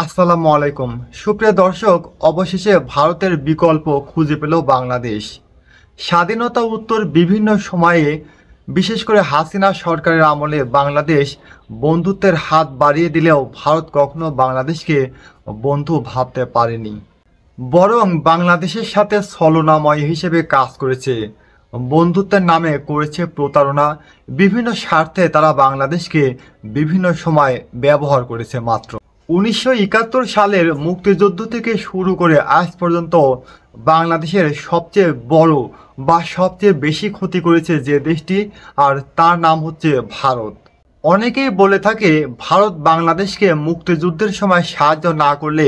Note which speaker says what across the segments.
Speaker 1: আসসালামু আলাইকুম সুপ্রিয় দর্শক, অবশেষে ভারতের বিকল্প খুঁজে পেল বাংলাদেশ। স্বাধীনতা উত্তর বিভিন্ন সময়ে, বিশেষ করে হাসিনা সরকারের আমলে বাংলাদেশ বন্ধুত্বের হাত বাড়িয়ে দিলেও ভারত কখনো বাংলাদেশকে বন্ধু ভাবতে পারেনি, বরং বাংলাদেশের সাথে ছলনাময় হিসেবে কাজ করেছে। বন্ধুত্বের নামে করেছে প্রতারণা। বিভিন্ন স্বার্থে তারা বাংলাদেশকে বিভিন্ন সময় ব্যবহার করেছে। মাত্র 1971 সালের মুক্তিযুদ্ধ থেকে শুরু করে আজ পর্যন্ত বাংলাদেশের সবচেয়ে বড় বা সবচেয়ে বেশি ক্ষতি করেছে যে দেশটি, আর তার নাম হচ্ছে ভারত। অনেকেই বলে থাকে ভারত বাংলাদেশকে মুক্তিযুদ্ধের সময় সাহায্য না করলে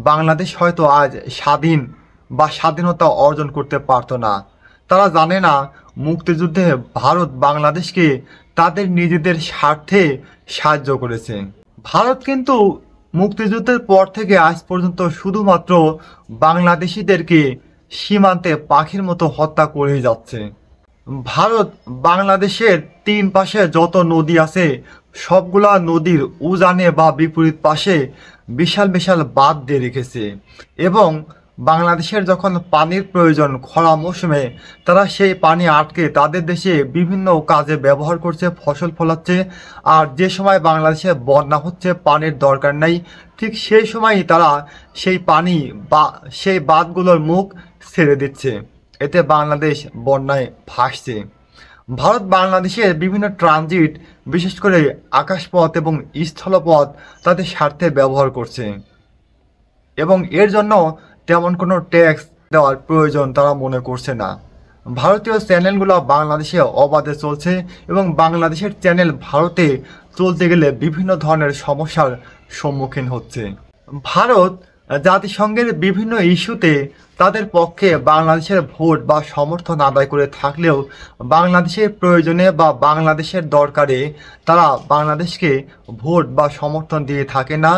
Speaker 1: বাংলাদেশ হয়তো আজ স্বাধীন বা স্বাধীনতা অর্জন করতে পারত না। তারা জানে না মুক্তিযুদ্ধে ভারত বাংলাদেশকে তাদের নিজেদের স্বার্থে সাহায্য করেছে। ভারত কিন্তু মুক্তিযুদ্ধের পর থেকে আজ পর্যন্ত শুধুমাত্র বাংলাদেশিদেরকে সীমান্তে পাখির মতো হত্যা করে যাচ্ছে। ভারত বাংলাদেশের তিন পাশে যত নদী আছে সবগুলা নদীর উজানে বা বিপরীত পাশে বিশাল বিশাল বাঁধ দিয়ে রেখেছে, এবং বাংলাদেশের যখন পানির প্রয়োজন খরা মৌসুমে তারা সেই পানি আটকে তাদের দেশে বিভিন্ন কাজে ব্যবহার করছে, ফসল ফলাচ্ছে। আর যে সময় বাংলাদেশে বন্যা হচ্ছে, পানির দরকার নাই, ঠিক সেই সময়ই তারা সেই পানি বা সেই বাঁধগুলোর মুখ ছেড়ে দিচ্ছে। এতে বাংলাদেশ বন্যায় ভাসছে। ভারত বাংলাদেশের বিভিন্ন ট্রানজিট, বিশেষ করে আকাশপথ এবং স্থলপথ তাদের স্বার্থে ব্যবহার করছে, এবং এর জন্য তেমন কোনো ট্যাক্স দেওয়ার প্রয়োজন তারা মনে করছে না। ভারতীয় চ্যানেলগুলো বাংলাদেশে অবাধে চলছে, এবং বাংলাদেশের চ্যানেল ভারতে চলতে গেলে বিভিন্ন ধরনের সমস্যার সম্মুখীন হচ্ছে। ভারত জাতিসংঘের বিভিন্ন ইস্যুতে তাদের পক্ষে বাংলাদেশের ভোট বা সমর্থন আদায় করে থাকলেও বাংলাদেশের প্রয়োজনে বা বাংলাদেশের দরকারে তারা বাংলাদেশকে ভোট বা সমর্থন দিয়ে থাকে না।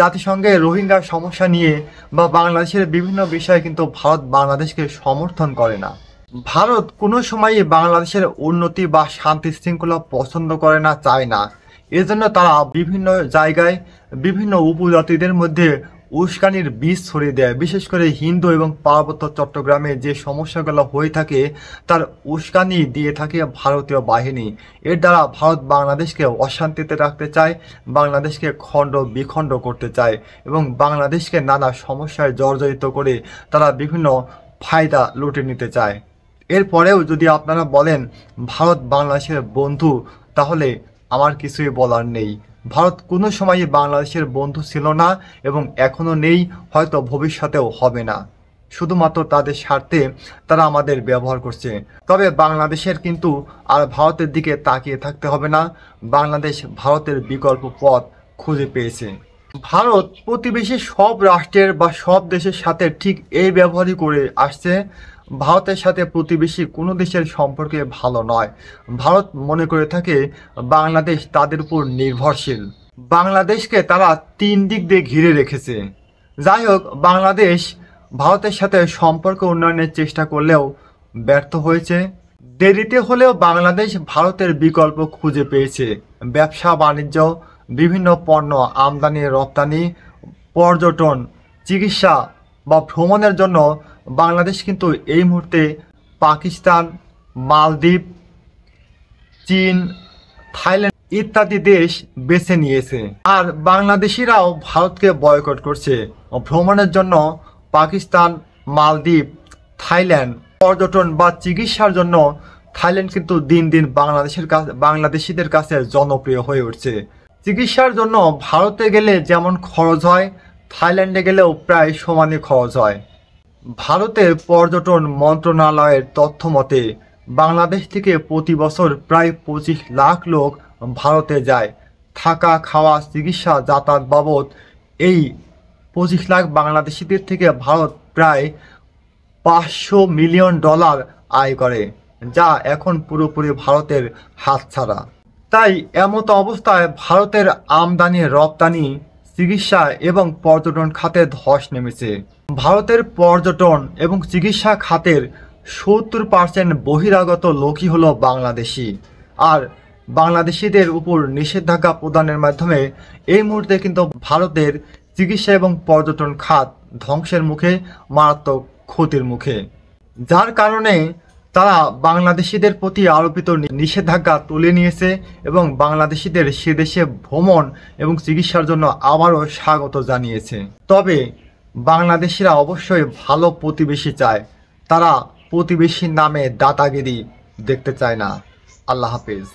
Speaker 1: জাতিসংঘে রোহিঙ্গার সমস্যা নিয়ে বা বাংলাদেশের বিভিন্ন বিষয়ে কিন্তু ভারত বাংলাদেশকে সমর্থন করে না। ভারত কোনো সময়ই বাংলাদেশের উন্নতি বা শান্তি শৃঙ্খলা পছন্দ করে না, চায় না। এজন্য তারা বিভিন্ন জায়গায় বিভিন্ন উপজাতিদের মধ্যে উস্কানির বীজ ছড়িয়ে দেয়। বিশেষ করে হিন্দু এবং পার্বত্য চট্টগ্রামে যে সমস্যাগুলো হয়ে থাকে তার উস্কানি দিয়ে থাকে ভারতীয় বাহিনী। এর দ্বারা ভারত বাংলাদেশকে অশান্তিতে রাখতে চায়, বাংলাদেশকে খণ্ড বিখণ্ড করতে চায়, এবং বাংলাদেশকে নানা সমস্যায় জর্জরিত করে তারা বিভিন্ন ফায়দা লুটে নিতে চায়। এরপরেও যদি আপনারা বলেন ভারত বাংলাদেশের বন্ধু, তাহলে আমার কিছুই বলার নেই। ভারত কোনো সময়ই বাংলাদেশের বন্ধু ছিল না এবং এখনও নেই, হয়তো ভবিষ্যতেও হবে না। শুধুমাত্র তাদের স্বার্থে তারা আমাদের ব্যবহার করছে। তবে বাংলাদেশের কিন্তু আর ভারতের দিকে তাকিয়ে থাকতে হবে না। বাংলাদেশ ভারতের বিকল্প পথ খুঁজে পেয়েছে। ভারত প্রতিবেশী সব রাষ্ট্রের বা সব দেশের সাথে ঠিক এই ব্যবহারই করে আসছে। ভারতের সাথে প্রতিবেশী কোনো দেশের সম্পর্কে ভালো নয়। ভারত মনে করে থাকে বাংলাদেশ তাদের উপর নির্ভরশীল। বাংলাদেশকে তারা তিন দিক দিয়ে ঘিরে রেখেছে। যাই হোক, বাংলাদেশ ভারতের সাথে সম্পর্ক উন্নয়নের চেষ্টা করলেও ব্যর্থ হয়েছে। দেরিতে হলেও বাংলাদেশ ভারতের বিকল্প খুঁজে পেয়েছে। ব্যবসা বাণিজ্য, বিভিন্ন পণ্য আমদানি রপ্তানি, পর্যটন, চিকিৎসা বা ভ্রমণের জন্য বাংলাদেশ কিন্তু এই মুহূর্তে পাকিস্তান, মালদ্বীপ, চীন, থাইল্যান্ড ইত্যাদি দেশ বেছে নিয়েছে। আর বাংলাদেশিরাও ভারতকে বয়কট করছে। ভ্রমণের জন্য পাকিস্তান, মালদ্বীপ, থাইল্যান্ড, পর্যটন বা চিকিৎসার জন্য থাইল্যান্ড কিন্তু দিন দিন বাংলাদেশিদের কাছে জনপ্রিয় হয়ে উঠছে। চিকিৎসার জন্য ভারতে গেলে যেমন খরচ হয়, থাইল্যান্ডে গেলেও প্রায় সমানই খরচ হয়। ভারতের পর্যটন মন্ত্রণালয়ের তথ্য মতে বাংলাদেশ থেকে প্রতি বছর প্রায় 25 লাখ লোক ভারতে যায়। থাকা, খাওয়া, চিকিৎসা, যাতায়াত বাবদ এই 25 লাখ বাংলাদেশিদের থেকে ভারত প্রায় $500 মিলিয়ন আয় করে, যা এখন পুরোপুরি ভারতের হাতছাড়া। তাই এমত অবস্থায় ভারতের আমদানি রপ্তানি, চিকিৎসা এবং পর্যটন খাতে ধস নেমেছে। ভারতের পর্যটন এবং চিকিৎসা খাতের 70% বহিরাগত লোকই হলো বাংলাদেশি। আর বাংলাদেশিদের উপর নিষেধাজ্ঞা প্রদানের মাধ্যমে এই মুহূর্তে কিন্তু ভারতের চিকিৎসা এবং পর্যটন খাত ধ্বংসের মুখে, মারাত্মক ক্ষতির মুখে, যার কারণে তারা বাংলাদেশিদের প্রতি আরোপিত নিষেধাজ্ঞা তুলে নিয়েছে এবং বাংলাদেশিদের সে দেশে ভ্রমণ এবং চিকিৎসার জন্য আবারও স্বাগত জানিয়েছে। তবে বাংলাদেশিরা অবশ্যই ভালো প্রতিবেশী চায়, তারা প্রতিবেশীর নামে দাদাগিরি দেখতে চায় না। আল্লাহ হাফেজ।